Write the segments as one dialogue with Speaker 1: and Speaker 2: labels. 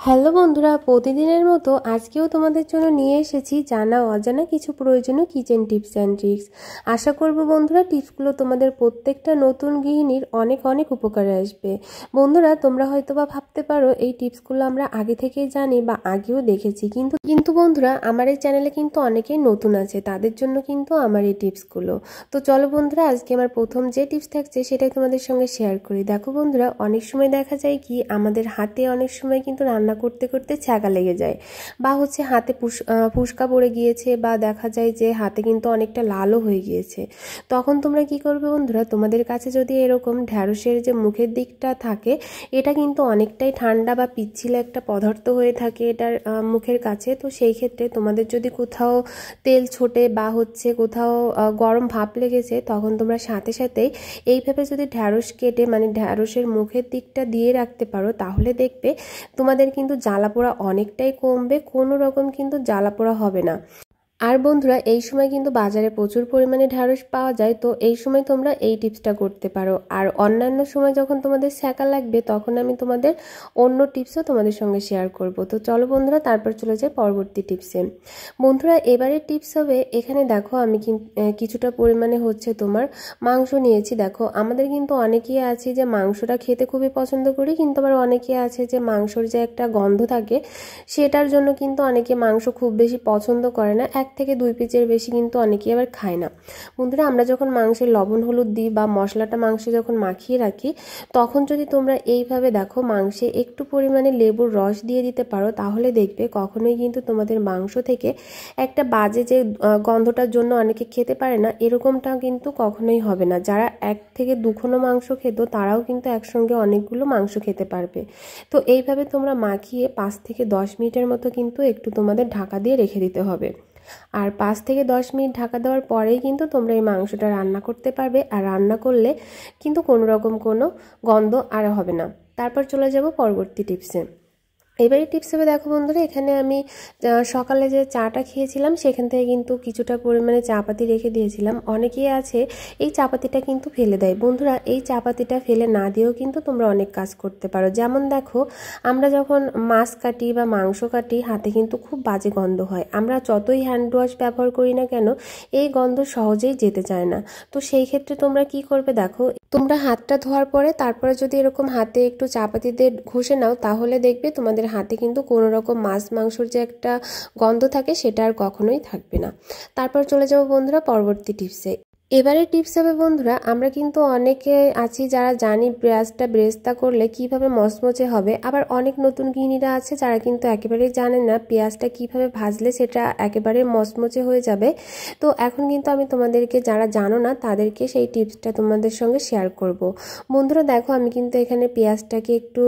Speaker 1: Hello বন্ধুরা, প্রতিদিনের মতো আজকেও তোমাদের জন্য নিয়ে এসেছি জানা অজানা কিছু প্রয়োজনীয় কিচেন টিপস অ্যান্ড ট্রিক্স। আশা করব বন্ধুরা টিপসগুলো তোমাদের প্রত্যেকটা নতুন গৃহিণীর অনেক অনেক উপকারে আসবে। বন্ধুরা, তোমরা হয়তো বা ভাবতে পারো এই টিপসগুলো আমরা আগে থেকেই জানি বা আগেও দেখেছি, কিন্তু বন্ধুরা আমার এই চ্যানেলে কিন্তু অনেকেই নতুন আছে, তাদের জন্য কিন্তু আমার এই টিপসগুলো। তো চলো বন্ধুরা, আজকে আমার প্রথম যে টিপস থাকছে সেটাই তোমাদের সঙ্গে শেয়ার করি। দেখো বন্ধুরা, অনেক সময় দেখা যায় কি আমাদের হাতে অনেক সময় কিন্তু রান্না করতে করতে ছ্যাঁকা লেগে যায়, বা হাতে ফুসকা পড়ে গিয়েছে, বা দেখা যায় যে হাতে কিন্তু অনেকটা লালও হয়ে গিয়েছে। তখন তোমরা কি করবে বন্ধুরা, তোমাদের কাছে যদি এরকম ঢ্যাঁড়সের যে মুখের দিকটা থাকে এটা কিন্তু অনেকটাই ঠান্ডা বা পিচ্ছিল একটা পদার্থ হয়ে থাকে এটার মুখের কাছে। তো সেই ক্ষেত্রে তোমাদের যদি কোথাও তেল ছোটে বা কোথাও গরম ভাপ লেগেছে, তখন তোমরা সাথে সাথেই এইভাবে যদি ঢ্যাঁড়স কেটে ঢ্যাঁড়সের মুখের দিকটা দিয়ে রাখতে পারো, তাহলে দেখবে তোমাদের কিন্তু জ্বালা পোড়া অনেকটাই কমবে, কোনো রকম কিন্তু জ্বালা পোড়া হবে না। আর বন্ধুরা, এই সময় কিন্তু বাজারে প্রচুর পরিমাণে ঢ্যাঁড়স পাওয়া যায়, তো এই সময় তোমরা এই টিপসটা করতে পারো। আর অন্যান্য সময় যখন তোমাদের ছ্যাঁকা লাগবে তখন আমি তোমাদের অন্য টিপসও তোমাদের সঙ্গে শেয়ার করব। তো চলো বন্ধুরা, তারপর চলে যাই পরবর্তী টিপসে। বন্ধুরা, এবারে টিপস হবে, এখানে দেখো আমি কিছুটা পরিমাণে তোমার মাংস নিয়েছি। দেখো আমাদের কিন্তু অনেকেই আছে যে মাংসটা খেতে খুবই পছন্দ করি, কিন্তু আবার অনেকে আছে যে মাংসর যে একটা গন্ধ থাকে সেটার জন্য কিন্তু অনেকে মাংস খুব বেশি পছন্দ করে না, 1 থেকে 2 পিসের বেশি কিন্তু অনেকেই আবার খায় না। বন্ধুরা, আমরা যখন মাংসে লবণ হলুদ দিই বা মশলাটা মাংসে যখন মাখিয়ে রাখি, তখন যদি তোমরা এইভাবে দেখো মাংসে একটু পরিমাণে লেবুর রস দিয়ে দিতে পারো, তাহলে দেখবে কখনোই কিন্তু তোমাদের মাংস থেকে একটা বাজে যে গন্ধটার জন্য অনেকে খেতে পারে না, এরকমটা কিন্তু কখনোই হবে না। যারা 1 থেকে 2 খনো মাংস খেত তারাও কিন্তু একসঙ্গে অনেকগুলো মাংস খেতে পারবে। তো এইভাবে তোমরা মাখিয়ে 5 থেকে 10 মিনিটের মতো কিন্তু একটু তোমাদের ঢাকা দিয়ে রেখে দিতে হবে। আর 5 থেকে 10 মিনিট ঢাকা দেওয়ার পরেই কিন্তু তোমরা এই মাংসটা রান্না করতে পারবে। আর রান্না করলে কিন্তু কোনো রকম কোনো গন্ধ আর হবে না। তারপর চলে যাব পরবর্তী টিপসে। এবারে টিপস হবে, দেখো বন্ধুরা, এখানে আমি সকালে যে চাটা খেয়েছিলাম সেখান থেকে কিন্তু কিছুটা পরিমাণে চা পাতি রেখে দিয়েছিলাম। অনেকেই আছে এই চা পাতিটা কিন্তু ফেলে দেয়। বন্ধুরা, এই চা পাতিটা ফেলে না দিয়েও কিন্তু তোমরা অনেক কাজ করতে পারো। যেমন দেখো, আমরা যখন মাছ কাটি বা মাংস কাটি হাতে কিন্তু খুব বাজে গন্ধ হয়, আমরা যতই হ্যান্ড ওয়াশ ব্যবহার করি না কেন এই গন্ধ সহজেই যেতে চায় না। তো সেই ক্ষেত্রে তোমরা কি করবে, দেখো তোমরা হাতটা ধোয়ার পরে তারপরে যদি এরকম হাতে একটু চা পাতি দিয়ে ঘষে নাও, তাহলে দেখবে তোমাদের হাতে কিন্তু কোনো রকম মাছ মাংসর যে একটা গন্ধ থাকে সেটা আর কখনোই থাকবে না। তারপর চলে যাবো বন্ধুরা পরবর্তী টিপসে। এবারে টিপস হবে বন্ধুরা, আমরা কিন্তু অনেকে আছি যারা জানি ব্রেস্তা করলে কিভাবে মচমচে হবে, আবার অনেক নতুন গৃহিণীরা আছে যারা কিন্তু একেবারেই জানেন না পেঁয়াজটা কিভাবে ভাজলে সেটা একেবারে মচমচে হয়ে যাবে। তো এখন কিন্তু আমি তোমাদেরকে, যারা জানো না তাদেরকে সেই টিপসটা তোমাদের সঙ্গে শেয়ার করব। বন্ধুরা দেখো, আমি কিন্তু এখানে পেঁয়াজটাকে একটু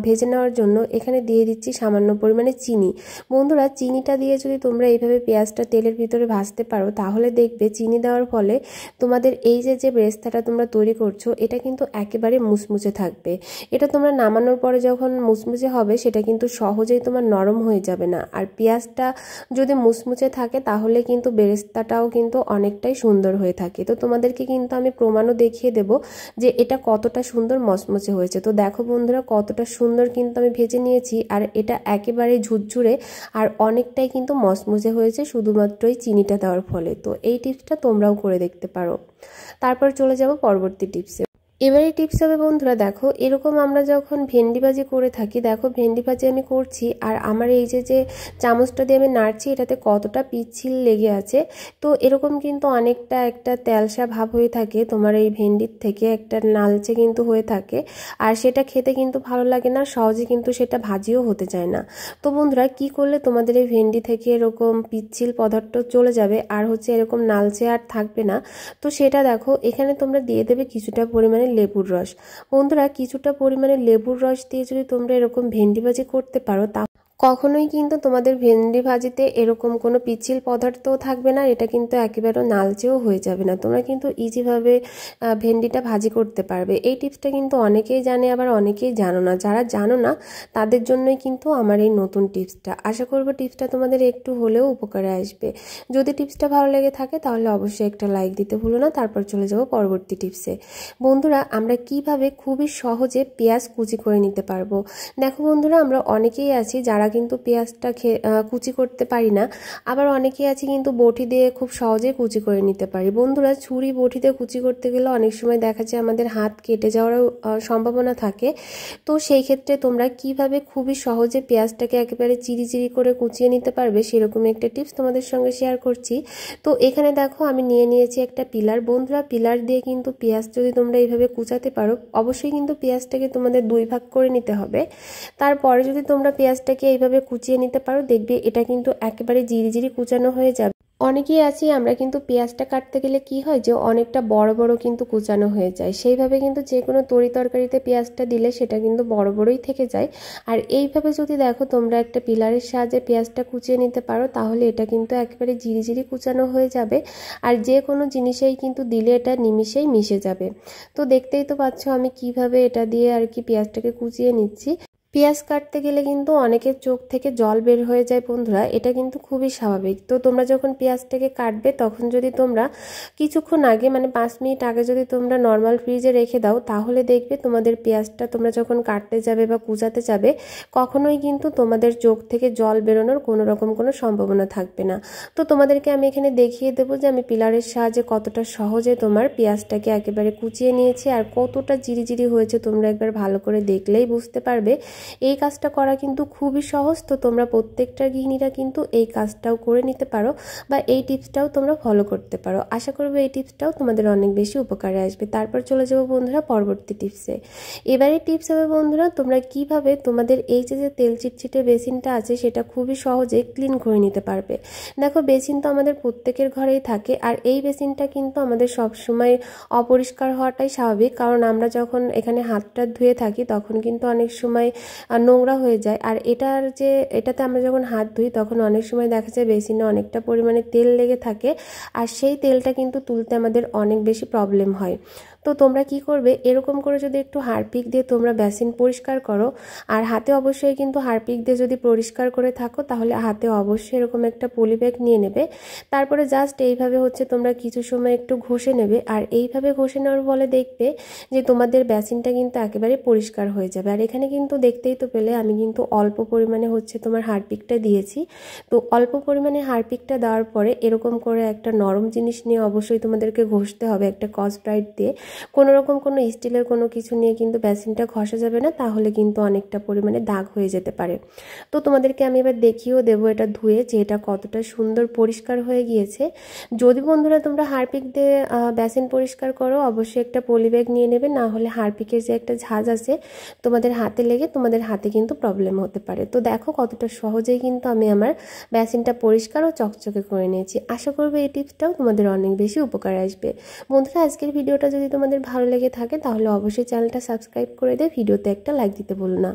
Speaker 1: ভেজে নেওয়ার জন্য এখানে দিয়ে দিচ্ছি সামান্য পরিমাণে চিনি। বন্ধুরা, চিনিটা দিয়ে যদি তোমরা এইভাবে পেঁয়াজটা তেলের ভিতরে ভাজতে পারো, তাহলে দেখবে চিনি দেওয়ার ফলে তোমাদের এই যে ব্রেস্তাটা তোমরা তৈরি করছো এটা কিন্তু একেবারে মুচমুচে থাকবে। এটা তোমরা নামানোর পরে যখন মুচমুচে হবে সেটা কিন্তু সহজেই তোমার নরম হয়ে যাবে না। আর পেঁয়াজটা যদি মুচমুচে থাকে তাহলে কিন্তু বেরেস্তাটাও কিন্তু অনেকটাই সুন্দর হয়ে থাকে। তো তোমাদেরকে কিন্তু আমি প্রমাণও দেখিয়ে দেব যে এটা কতটা সুন্দর মচমচে হয়েছে। তো দেখো বন্ধুরা, কতটা সুন্দর কিন্তু আমি ভেজে নিয়েছি, আর এটা একেবারে ঝুরঝুরে আর অনেকটাই কিন্তু মচমচে হয়েছে শুধুমাত্র এই চিনিটা দেওয়ার ফলে। তো এই টিপসটা তোমরাও করে দেখতে পারো। তারপর চলে যাব পরবর্তী টিপসে। এবারে টিপস হবে বন্ধুরা, দেখো এরকম আমরা যখন ভেন্ডি ভাজি করে থাকি, দেখো ভেন্ডি ভাজি আমি করছি আর আমার এই যে চামচটা দিয়ে আমি নাড়ছি এটাতে কতটা পিচ্ছিল লেগে আছে। তো এরকম কিন্তু অনেকটা একটা তেলসা ভাব হয়ে থাকে তোমার এই ভেন্ডির থেকে, একটা লালচে কিন্তু হয়ে থাকে, আর সেটা খেতে কিন্তু ভালো লাগে না, সহজে কিন্তু সেটা ভাজিও হতে চায় না। তো বন্ধুরা, কি করলে তোমাদের এই ভেন্ডি থেকে এরকম পিচ্ছিল পদার্থ চলে যাবে আর এরকম লালচে আর থাকবে না, তো সেটা দেখো এখানে তোমরা দিয়ে দেবে কিছুটা পরিমাণে লেবুর রস। বন্ধুরা, কিছুটা পরিমাণে লেবুর রস দিয়ে যদি তোমরা এরকম ভেন্ডি ভাজি করতে পারো কখনোই কিন্তু তোমাদের ভেন্ডি ভাজিতে এরকম কোনো পিচ্ছিল পদার্থও থাকবে না, এটা কিন্তু একেবারে নালচেও হয়ে যাবে না। তোমরা কিন্তু ইজিভাবে ভেন্ডিটা ভাজি করতে পারবে। এই টিপসটা কিন্তু অনেকেই জানে, আবার অনেকেই জানো না। যারা জানো না তাদের জন্যই কিন্তু আমার এই নতুন টিপসটা। আশা করব টিপসটা তোমাদের একটু হলেও উপকারে আসবে। যদি টিপসটা ভালো লেগে থাকে তাহলে অবশ্যই একটা লাইক দিতে ভুলো না। তারপর চলে যাব পরবর্তী টিপসে। বন্ধুরা, আমরা কিভাবে খুবই সহজে পেঁয়াজ কুচি করে নিতে পারবো। দেখো বন্ধুরা, আমরা অনেকেই আছি যারা কিন্তু পেঁয়াজটা কুচি করতে পারি না, আবার অনেকেই আছে কিন্তু বটি দিয়ে খুব সহজে কুচি করে নিতে পারি। বন্ধুরা, ছুরি বটি দিয়ে কুচি করতে গেলে অনেক সময় দেখা যায় আমাদের হাত কেটে যাওয়ারও সম্ভাবনা থাকে। তো সেই ক্ষেত্রে তোমরা কিভাবে খুবই সহজে পেঁয়াজটাকে একেবারে চিরি চিরি করে কুচিয়ে নিতে পারবে সেরকম একটা টিপস তোমাদের সঙ্গে শেয়ার করছি। তো এখানে দেখো আমি নিয়ে নিয়েছি একটা পিলার। বন্ধুরা, পিলার দিয়ে কিন্তু পেঁয়াজ যদি তোমরা এইভাবে কুচাতে পারো, অবশ্যই কিন্তু পেঁয়াজটাকে তোমাদের 2 ভাগ করে নিতে হবে। তারপরে যদি তোমরা পেঁয়াজটাকে এইভাবে কুচিয়ে নিতে পারো, দেখবে এটা কিন্তু একেবারে জিরি জিরি কুচানো হয়ে যাবে। অনেকেই আছি আমরা কিন্তু পেঁয়াজটা কাটতে গেলে কি হয় যে অনেকটা বড় বড় কিন্তু কুচানো হয়ে যায়। সেইভাবে কিন্তু যে কোনো তরি তরকারিতে পেঁয়াজটা দিলে সেটা কিন্তু বড় বড়ই থেকে যায়। আর এইভাবে যদি দেখো তোমরা একটা পিলারের সাহায্যে পেঁয়াজটা কুচিয়ে নিতে পারো, তাহলে এটা কিন্তু একেবারে জিরি জিরি কুচানো হয়ে যাবে। আর যে কোনো জিনিসেই কিন্তু দিলে এটা নিমিষেই মিশে যাবে। তো দেখতেই তো পাচ্ছ আমি কিভাবে এটা দিয়ে আর কি পেঁয়াজটাকে কুচিয়ে নিচ্ছি। পেঁয়াজ কাটতে গেলে কিন্তু অনেকের চোখ থেকে জল বের হয়ে যায় বন্ধুরা, এটা কিন্তু খুবই স্বাভাবিক। তো তোমরা যখন পেঁয়াজটাকে কাটবে তখন যদি তোমরা কিছুক্ষণ আগে মানে 5 মিনিট আগে যদি তোমরা নর্মাল ফ্রিজে রেখে দাও, তাহলে দেখবে তোমাদের পেঁয়াজটা তোমরা যখন কাটতে যাবে বা কুচাতে যাবে কখনোই কিন্তু তোমাদের চোখ থেকে জল বেরোনোর কোনো রকম কোনো সম্ভাবনা থাকবে না। তো তোমাদেরকে আমি এখানে দেখিয়ে দেবো যে আমি পিলারের সাহায্যে কতটা সহজে তোমার পেঁয়াজটাকে একেবারে কুচিয়ে নিয়েছি আর কতটা জিরি হয়েছে তোমরা একবার ভালো করে দেখলেই বুঝতে পারবে। এই কাজটা করা কিন্তু খুবই সহজ। তো তোমরা প্রত্যেকটা গৃহিণীরা কিন্তু এই কাজটাও করে নিতে পারো বা এই টিপসটাও তোমরা ফলো করতে পারো। আশা করব এই টিপসটাও তোমাদের অনেক বেশি উপকারে আসবে। তারপর চলে যাবো বন্ধুরা পরবর্তী টিপসে। এবারে টিপস হবে বন্ধুরা তোমরা কিভাবে তোমাদের এই যে তেল চিটচিটে বেসিনটা আছে সেটা খুবই সহজে ক্লিন করে নিতে পারবে। দেখো, বেসিন তো আমাদের প্রত্যেকের ঘরেই থাকে, আর এই বেসিনটা কিন্তু আমাদের সবসময় অপরিষ্কার হওয়াটাই স্বাভাবিক, কারণ আমরা যখন এখানে হাতটা ধুয়ে থাকি তখন কিন্তু অনেক সময় নোংরা হয়ে যায়। আর এটাতে আমরা যখন হাত ধুই তখন অনেক সময় দেখা যায় বেসিনে অনেকটা পরিমাণে তেল লেগে থাকে, আর সেই তেলটা কিন্তু তুলতে আমাদের অনেক বেশি প্রবলেম হয়। তো তোমরা কি করবে, এরকম করে যদি একটু হারপিক দিয়ে তোমরা বেসিন পরিষ্কার করো, আর হাতে অবশ্যই কিন্তু হারপিক দিয়ে যদি পরিষ্কার করে থাকো তাহলে হাতে অবশ্যই এরকম একটা পলি ব্যাগ নিয়ে নেবে। তারপরে জাস্ট এইভাবে হচ্ছে তোমরা কিছু সময় একটু ঘষে নেবে, আর এইভাবে ঘষে নেওয়ার ফলে দেখবে যে তোমাদের বেসিনটা কিন্তু একেবারে পরিষ্কার হয়ে যাবে। আর এখানে কিন্তু দেখতেই তো পেলে আমি কিন্তু অল্প পরিমাণে হচ্ছে তোমার হারপিকটা দিয়েছি। তো অল্প পরিমাণে হারপিকটা দেওয়ার পরে এরকম করে একটা নরম জিনিস নিয়ে অবশ্যই তোমাদেরকে ঘষতে হবে, একটা স্কচ ব্রাইট দিয়ে। কোনো রকম কোনো স্টিলের কোনো কিছু নিয়ে কিন্তু বেসিনটা ঘষা যাবে না, তাহলে কিন্তু অনেকটা পরিমাণে দাগ হয়ে যেতে পারে। তো তোমাদেরকে আমি এবার দেখিয়েও দেবো এটা ধুয়ে যে এটা কতটা সুন্দর পরিষ্কার হয়ে গিয়েছে। যদি বন্ধুরা তোমরা হারপিক দিয়ে বেসিন পরিষ্কার করো, অবশ্যই একটা পলি ব্যাগ নিয়ে নেবে, না হলে হারপিকের যে একটা ঝাঁজ আছে তোমাদের হাতে লেগে তোমাদের হাতে কিন্তু প্রবলেম হতে পারে। তো দেখো কতটা সহজেই কিন্তু আমি আমার বেসিনটা পরিষ্কার ও চকচকে করে নিয়েছি। আশা করবো এই টিপসটাও তোমাদের অনেক বেশি উপকারে আসবে। বন্ধুরা, আজকের ভিডিওটা যদি তোমাদের ভালো লেগে থাকে তাহলে অবশ্যই চ্যানেলটা সাবস্ক্রাইব করে দিয়ে ভিডিওতে একটা লাইক দিতে ভুলো না।